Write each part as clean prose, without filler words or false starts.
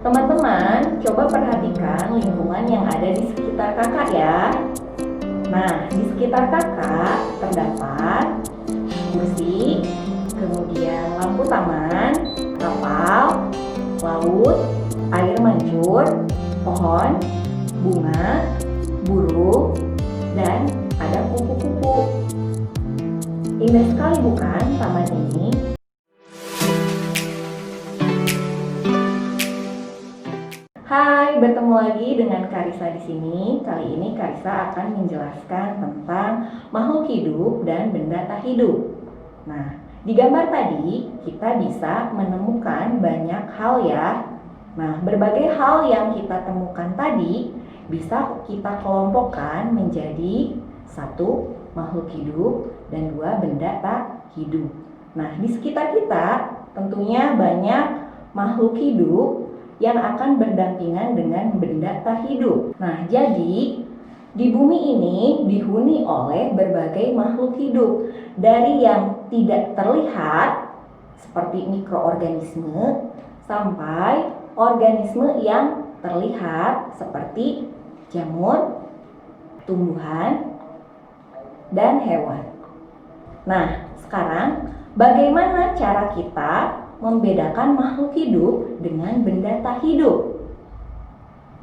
Teman-teman, coba perhatikan lingkungan yang ada di sekitar kakak ya. Nah, di sekitar kakak terdapat kursi, kemudian lampu taman, kapal, laut, air mancur, pohon, bunga, burung, dan ada kupu-kupu. Indah sekali bukan taman ini? Hai, bertemu lagi dengan Karissa di sini. Kali ini Karissa akan menjelaskan tentang makhluk hidup dan benda tak hidup. Nah, di gambar tadi kita bisa menemukan banyak hal ya. Nah, berbagai hal yang kita temukan tadi bisa kita kelompokkan menjadi satu makhluk hidup dan dua benda tak hidup. Nah, di sekitar kita tentunya banyak makhluk hidup yang akan berdampingan dengan benda tak hidup. Nah, jadi di bumi ini dihuni oleh berbagai makhluk hidup, dari yang tidak terlihat seperti mikroorganisme sampai organisme yang terlihat seperti jamur, tumbuhan, dan hewan. Nah, sekarang bagaimana cara kita membedakan makhluk hidup dengan benda tak hidup?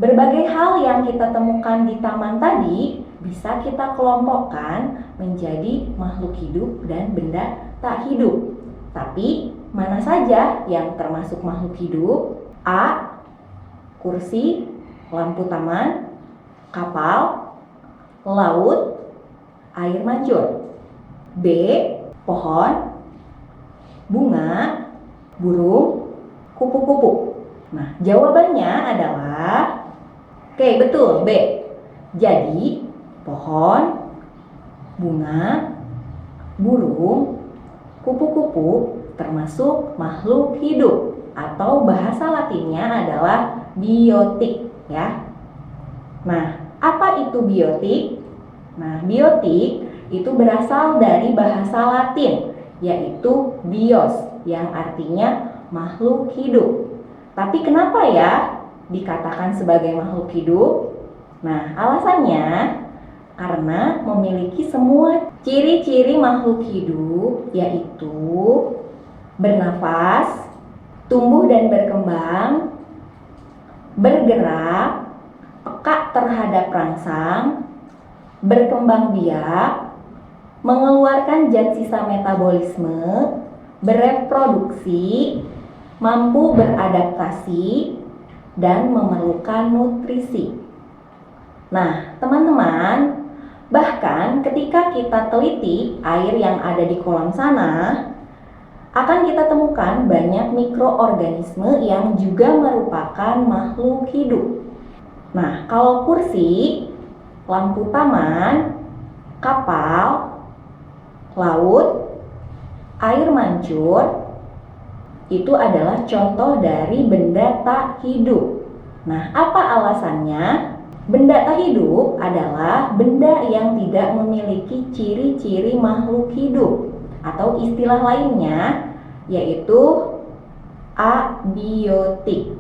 Berbagai hal yang kita temukan di taman tadi bisa kita kelompokkan menjadi makhluk hidup dan benda tak hidup. Tapi mana saja yang termasuk makhluk hidup? A. Kursi, lampu taman, kapal, laut, air mancur. B. Pohon, bunga, burung, kupu-kupu. Nah, jawabannya adalah betul, B. Jadi, pohon, bunga, burung, kupu-kupu termasuk makhluk hidup atau bahasa latinnya adalah biotik ya. Nah, apa itu biotik? Nah, biotik itu berasal dari bahasa Latin yaitu bios yang artinya makhluk hidup. Tapi kenapa ya dikatakan sebagai makhluk hidup? Nah, alasannya karena memiliki semua ciri-ciri makhluk hidup, yaitu bernafas, tumbuh dan berkembang, bergerak, peka terhadap rangsang, berkembang biak, mengeluarkan zat sisa metabolisme, bereproduksi, mampu beradaptasi, dan memerlukan nutrisi. Nah, teman-teman, bahkan ketika kita teliti air yang ada di kolam sana, akan kita temukan banyak mikroorganisme yang juga merupakan makhluk hidup. Nah, kalau kursi, lampu taman, kapal, laut, air mancur itu adalah contoh dari benda tak hidup. Nah, apa alasannya? Benda tak hidup adalah benda yang tidak memiliki ciri-ciri makhluk hidup atau istilah lainnya yaitu abiotik.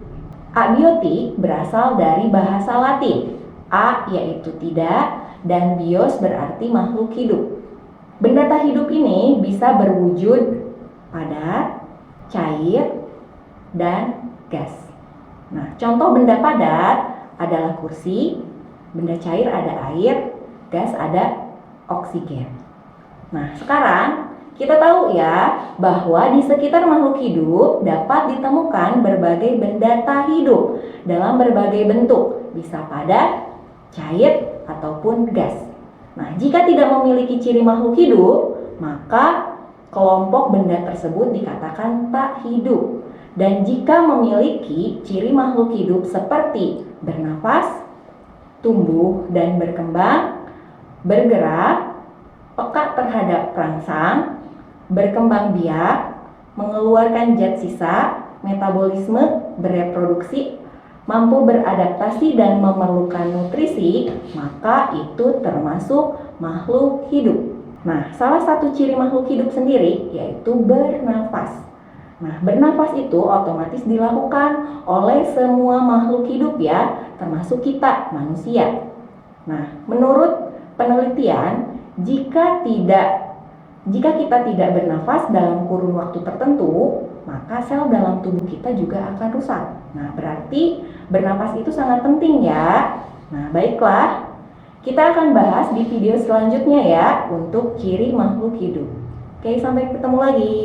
Abiotik berasal dari bahasa Latin. A yaitu tidak dan bios berarti makhluk hidup. Benda tak hidup ini bisa berwujud padat, cair, dan gas. Nah, contoh benda padat adalah kursi, benda cair ada air, gas ada oksigen. Nah, sekarang kita tahu ya bahwa di sekitar makhluk hidup dapat ditemukan berbagai benda tak hidup dalam berbagai bentuk, bisa padat, cair, ataupun gas. Nah, jika tidak memiliki ciri makhluk hidup, maka kelompok benda tersebut dikatakan tak hidup. Dan jika memiliki ciri makhluk hidup seperti bernafas, tumbuh dan berkembang, bergerak, peka terhadap rangsang, berkembang biak, mengeluarkan zat sisa, metabolisme, bereproduksi, mampu beradaptasi dan memerlukan nutrisi, maka itu termasuk makhluk hidup. Nah, salah satu ciri makhluk hidup sendiri yaitu bernafas. Nah, bernafas itu otomatis dilakukan oleh semua makhluk hidup ya, termasuk kita, manusia. Nah, menurut penelitian, jika kita tidak bernafas dalam kurun waktu tertentu, maka sel dalam tubuh kita juga akan rusak. Nah, berarti bernafas itu sangat penting ya. Nah, baiklah. Kita akan bahas di video selanjutnya ya untuk ciri makhluk hidup. Oke, sampai ketemu lagi.